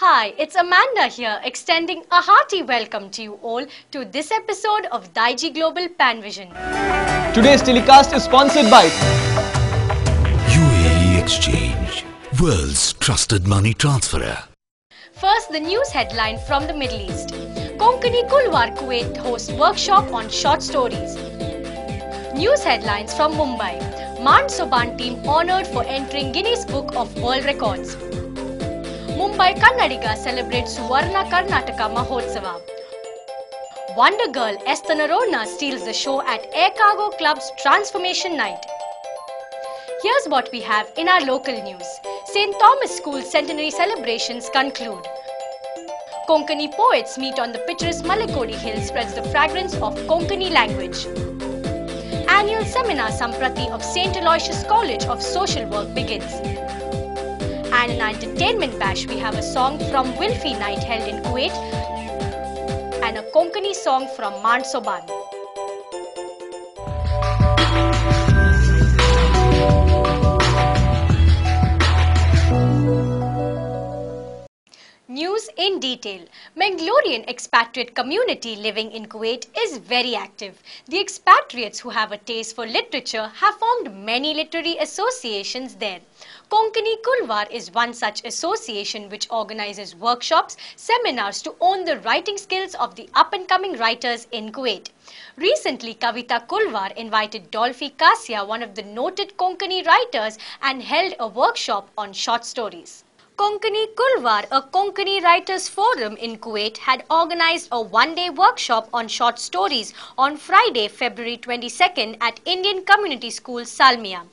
Hi, it's Amanda here, extending a hearty welcome to you all to this episode of Digi Global Panvision. Today's telecast is sponsored by UAE Exchange, world's trusted money transferer. First, the news headline from the Middle East. Konkani Kulwar Kuwait hosts workshop on short stories. News headlines from Mumbai. Maan Soban team honored for entering Guinness Book of World Records. Mumbai Kannadiga celebrates Suvarna Karnataka Mahotsava. Wonder Girl Esther Narona steals the show at Air Cargo Club's Transformation Night. Here's what we have in our local news. St. Thomas School centenary celebrations conclude. Konkani poets meet on the picturesque Malekodi Hill spreads the fragrance of Konkani language. Annual seminar Samprati of St. Aloysius College of Social Work begins. And in our entertainment bash, we have a song from Wilfie Night held in Kuwait and a Konkani song from Maan Soban. News in detail. Mangalorean expatriate community living in Kuwait is very active. The expatriates who have a taste for literature have formed many literary associations there. Konkani Kulwar is one such association which organizes workshops, seminars to own the writing skills of the up-and-coming writers in Kuwait. Recently, Kavita Kulwar invited Dolphy Kasia, one of the noted Konkani writers, and held a workshop on short stories. Konkani Kulwar, a Konkani Writers Forum in Kuwait, had organized a one-day workshop on short stories on Friday, February 22nd at Indian Community School, Salmia.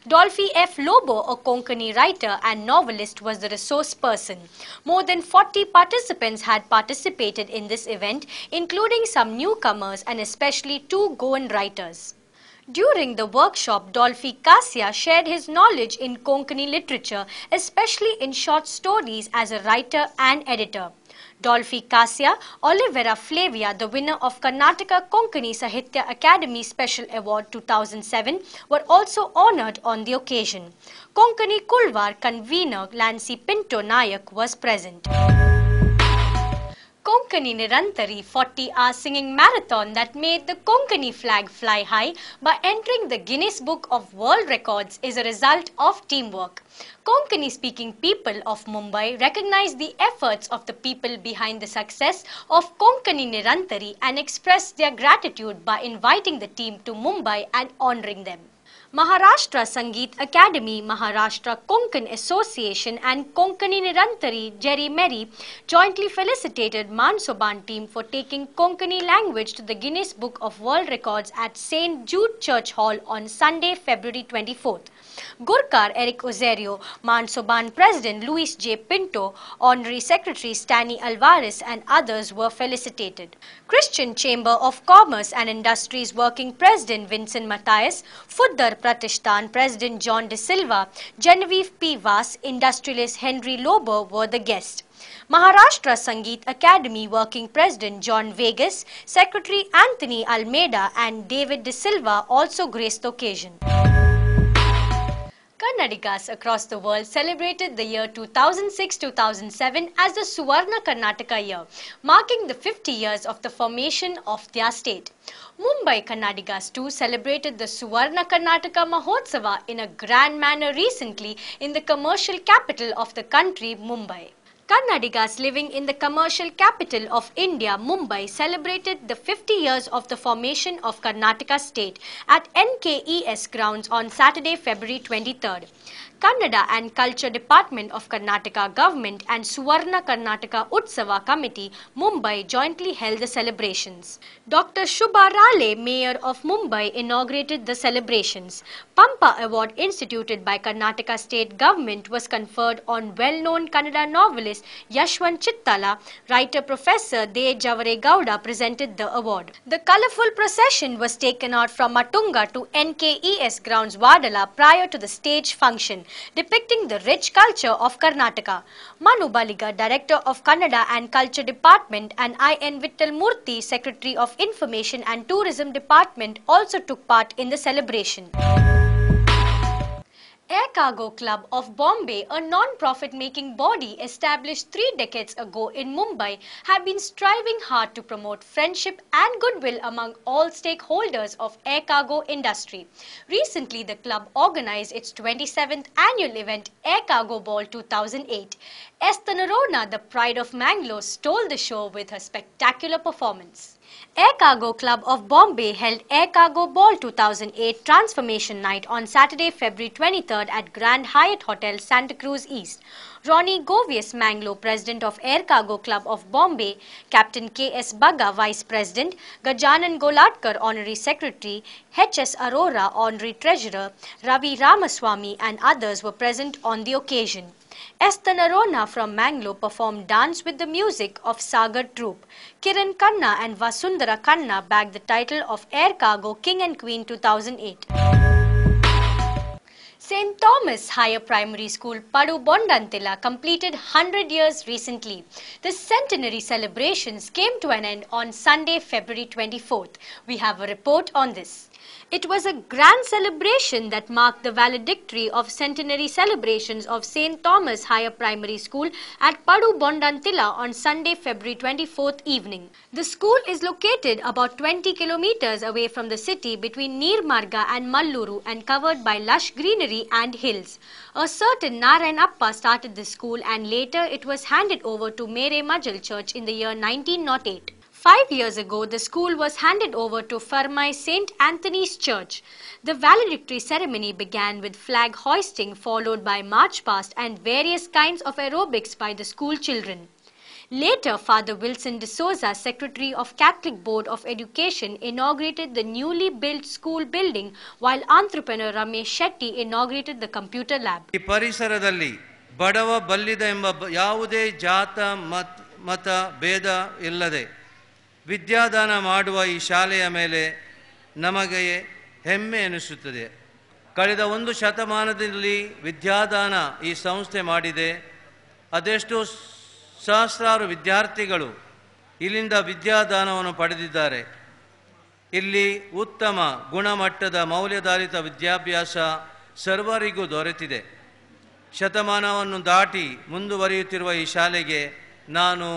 Dolphy F. Lobo, a Konkani writer and novelist, was the resource person. More than 40 participants had participated in this event, including some newcomers and especially two Goan writers. During the workshop, Dolphy Kasia shared his knowledge in Konkani literature, especially in short stories as a writer and editor. Dolphy Kasia, Olivera Flavia, the winner of Karnataka Konkani Sahitya Academy Special Award 2007, were also honored on the occasion. Konkani Kulwar convener Lancy Pinto Nayak was present. Konkani Nirantari 40-hour singing marathon that made the Konkani flag fly high by entering the Guinness Book of World Records is a result of teamwork. Konkani-speaking people of Mumbai recognize the efforts of the people behind the success of Konkani Nirantari and express their gratitude by inviting the team to Mumbai and honoring them. Maharashtra Sangeet Academy, Maharashtra Konkan Association and Konkani Nirantari Jerry Merry jointly felicitated Maan Soban team for taking Konkani language to the Guinness Book of World Records at St. Jude Church Hall on Sunday, February 24th. Gurkar Eric Ozerio, Maan Soban President Luis J. Pinto, Honorary Secretary Stanley Alvarez and others were felicitated. Christian Chamber of Commerce and Industries Working President Vincent Matthias, Fuddar Pratishthan President John De Silva, Genevieve P. Vas, Industrialist Henry Lober were the guests. Maharashtra Sangeet Academy Working President John Vegas, Secretary Anthony Almeida and David De Silva also graced the occasion. Kannadigas across the world celebrated the year 2006-2007 as the Suvarna Karnataka year, marking the 50 years of the formation of their state. Mumbai Kannadigas too celebrated the Suvarna Karnataka Mahotsava in a grand manner recently in the commercial capital of the country, Mumbai. Kannadigas living in the commercial capital of India, Mumbai, celebrated the 50 years of the formation of Karnataka state at NKES grounds on Saturday, February 23rd. Kannada and Culture Department of Karnataka Government and Suvarna Karnataka Utsava Committee, Mumbai, jointly held the celebrations. Dr. Shubha Rale, Mayor of Mumbai, inaugurated the celebrations. Pampa Award instituted by Karnataka State Government was conferred on well-known Kannada novelist Yashwant Chittala. Writer Professor De Javare Gowda presented the award. The colourful procession was taken out from Matunga to NKES grounds Vadala prior to the stage function, depicting the rich culture of Karnataka. Manu Baliga, Director of Kannada and Culture Department, and I.N. Vittal Murthy, Secretary of Information and Tourism Department, also took part in the celebration. Air Cargo Club of Bombay, a non-profit making body established 3 decades ago in Mumbai, have been striving hard to promote friendship and goodwill among all stakeholders of air cargo industry. Recently, the club organized its 27th annual event, Air Cargo Ball 2008. Esther Narona, the pride of Mangalore, stole the show with her spectacular performance. Air Cargo Club of Bombay held Air Cargo Ball 2008 Transformation Night on Saturday, February 23rd at Grand Hyatt Hotel, Santa Cruz East. Ronnie Govius Manglo, President of Air Cargo Club of Bombay, Captain K.S. Bagga, Vice President, Gajanan Golatkar, Honorary Secretary, H.S. Arora, Honorary Treasurer, Ravi Ramaswamy and others were present on the occasion. Esther Narona from Mangalore performed dance with the music of Sagar Troupe. Kiran Khanna and Vasundhara Khanna bagged the title of Air Cargo King and Queen 2008. St. Thomas Higher Primary School, Padu Bondantila, completed 100 years recently. The centenary celebrations came to an end on Sunday, February 24th. We have a report on this. It was a grand celebration that marked the valedictory of centenary celebrations of St. Thomas Higher Primary School at Padu Bondantila on Sunday, February 24th evening. The school is located about 20 kilometers away from the city between Neermarga and Malluru and covered by lush greenery and hills. A certain Narayanappa started the school and later it was handed over to Mere Majal Church in the year 1908. 5 years ago, the school was handed over to Fermai St. Anthony's Church. The valedictory ceremony began with flag hoisting followed by march past and various kinds of aerobics by the school children. Later, Father Wilson D'Souza, Secretary of Catholic Board of Education, inaugurated the newly built school building while entrepreneur Ramesh Shetty inaugurated the computer lab. ಈ ಪರಿಸರದಲ್ಲಿ ಬಡವ ಬಲ್ಲಿದ ಎಂಬ ಯಾವುದೇ ಜಾತ ಮತ ಭೇದ ಇಲ್ಲದೆ ವಿದ್ಯಾದಾನ ಮಾಡುವ ಈ ಶಾಲೆಯ ಮೇಲೆ ನಮಗೆ ಹೆಮ್ಮೆ ಎನಿಸುತ್ತದೆ. ಕಳೆದ ಒಂದು ಶತಮಾನದಲ್ಲಿ ವಿದ್ಯಾದಾನ ಈ ಸಂಸ್ಥೆ ಮಾಡಿದೆ. ಅದೆಷ್ಟೋ ಸಹಸ್ರಾರು ವಿದ್ಯಾರ್ಥಿಗಳು ಇಲ್ಲಿಂದ ವಿದ್ಯಾದಾನವನ್ನು ಪಡೆದಿದ್ದಾರೆ. ಇಲ್ಲಿ ಉತ್ತಮ ಗುಣಮಟ್ಟದ ಮೌಲ್ಯಾಧಾರಿತ ವಿದ್ಯಾಭ್ಯಾಸ ಸರ್ವರಿಗೂ ದೊರೆತಿದೆ. ಶತಮಾನವನ್ನು ದಾಟಿ ಮುಂದುವರಿಯುತ್ತಿರುವ ಈ ಶಾಲೆಗೆ ನಾನು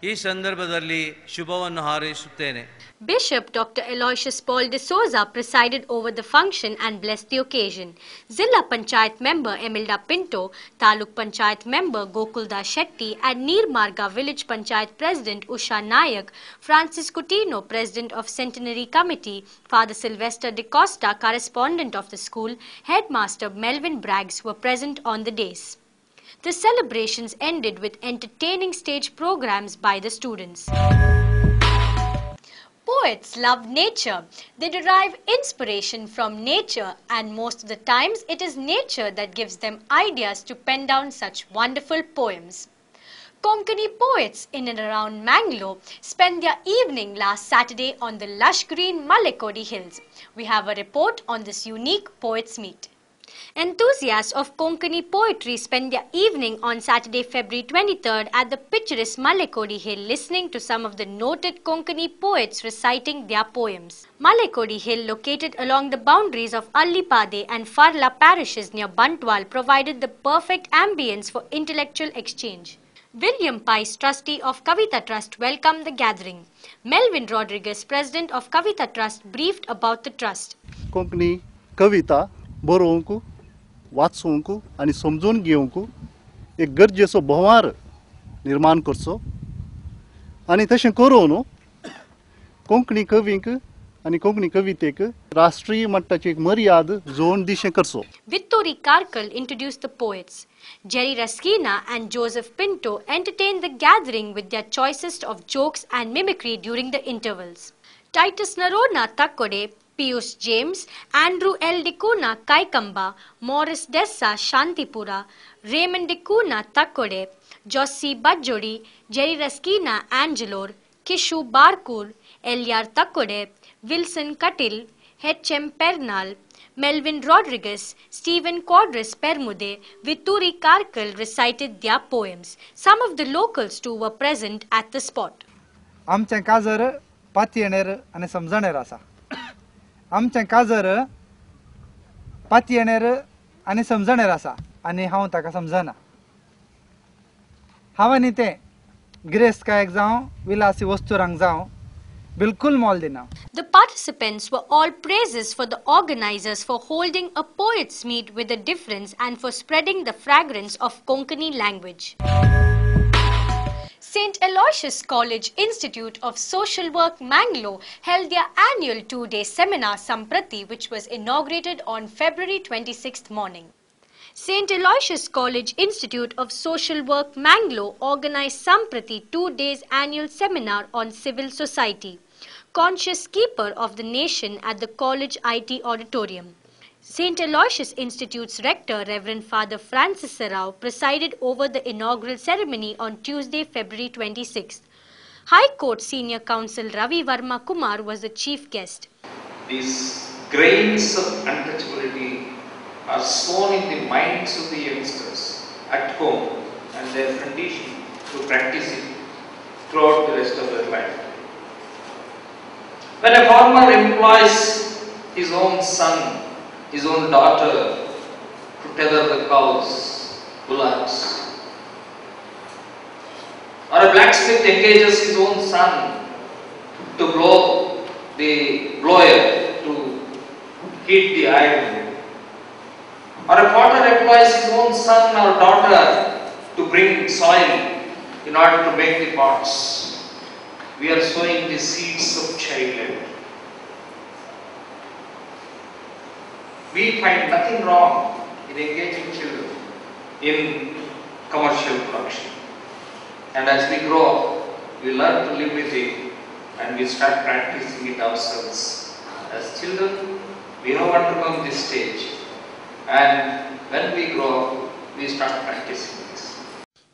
ಈ ಸಂದರ್ಭದಲ್ಲಿ ಶುಭವನ್ನು ಹಾರೈಸುತ್ತೇನೆ. Bishop Dr. Aloysius Paul D'Souza presided over the function and blessed the occasion. Zilla Panchayat member Emilda Pinto, Taluk Panchayat member Gokuldas Shetty and Neermarga Village Panchayat President Usha Nayak, Francis Coutinho, President of Centenary Committee, Father Sylvester De Costa, correspondent of the school, Headmaster Melvin Braggs were present on the days. The celebrations ended with entertaining stage programs by the students. Poets love nature. They derive inspiration from nature and most of the times it is nature that gives them ideas to pen down such wonderful poems. Konkani poets in and around Mangalore spent their evening last Saturday on the lush green Malekodi Hills. We have a report on this unique poets meet. Enthusiasts of Konkani poetry spent their evening on Saturday, February 23rd at the picturesque Malekodi Hill listening to some of the noted Konkani poets reciting their poems. Malekodi Hill, located along the boundaries of Allipade and Farla parishes near Bantwal, provided the perfect ambience for intellectual exchange. William Pice, trustee of Kavita Trust, welcomed the gathering. Melvin Rodriguez, president of Kavita Trust, briefed about the trust. Konkani Kavita बरोवंकू वाचूंकू आणि समजून घेवंकू एक गरजेचो भंवार निर्माण करचो आणि तशें करून कोंकणी कवींक आणि कोंकणी कवितेक राष्ट्रीय मट्टाची एक मर्याद जोड दिशें करचो. Vittori Karkal introduced the poets. Jerry Raskina and Joseph Pinto entertained the gathering with their choicest of jokes and mimicry during the intervals. Titus Narona Takkode, Pius James, Andrew L. Dikuna Kaikamba, Morris Dessa Shantipura, Raymond Dikuna Takkode, Jossi Bajjodi, Jerry Raskina Angelor, Kishu Barkur, Elyar Takkode, Wilson Katil, H.M. Pernal, Melvin Rodriguez, Stephen Quadras Permude, Vittori Karkal recited their poems. Some of the locals too were present at the spot. आमचें काजर पातयेणेर आनी समजणेर आसा. आमचें काजर पातयेणेर आनी समजणेर आसा आनी हांव ताका समजना. हांव आनी तें गिरेस्तकायेक जावं विलासी वस्तुरांक जावं बिलकुल मोल दिना. The participants were all praises for the organizers for holding a poets' meet with a difference and for spreading the fragrance of Konkani language. St. Aloysius College Institute of Social Work, Mangalore held their annual 2-day seminar Samprati, which was inaugurated on February 26th morning. St. Aloysius College Institute of Social Work, Mangalore organized Samprati 2 days annual seminar on civil society, conscious keeper of the nation at the college IT auditorium. St. Aloysius Institute's rector, Reverend Father Francis Sarao, presided over the inaugural ceremony on Tuesday, February 26th. High Court Senior Counsel Ravi Varma Kumar was the chief guest. These grains of untouchability are sown in the minds of the youngsters at home, and they are conditioned to practice it throughout the rest of their life. When a farmer employs his own son, his own daughter to tether the cows, bullocks, or a blacksmith engages his own son to blow the blower to heat the iron, or a potter employs his own son or daughter to bring soil in order to make the pots, we are sowing the seeds of child labor. We find nothing wrong in engaging children in commercial production. And as we grow up, we learn to live with it and we start practicing it ourselves. As children, we have undergone this stage, and when we grow up, we start practicing this.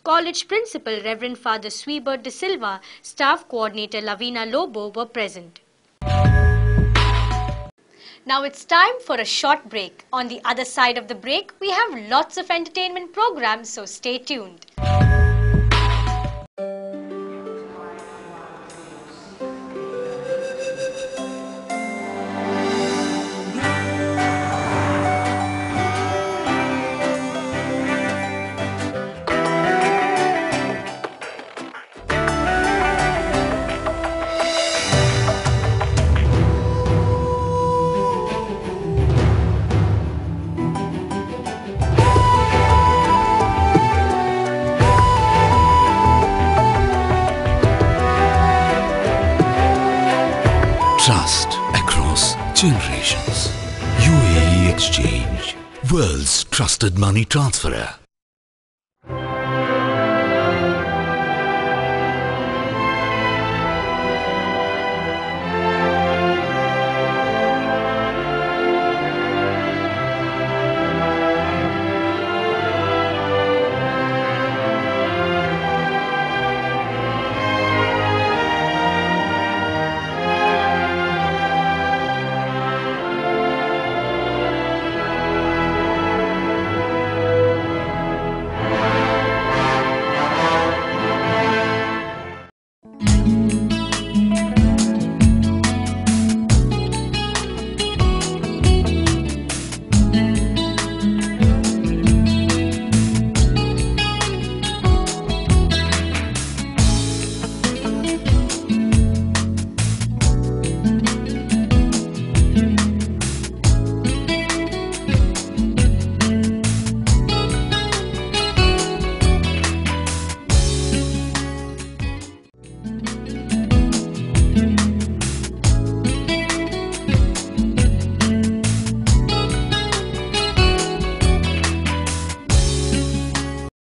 College Principal Reverend Father Sweber De Silva, Staff Coordinator Lavina Lobo were present. Now it's time for a short break. On the other side of the break, we have lots of entertainment programs, so stay tuned. Trust across generations. UAE Exchange, world's trusted money transferer.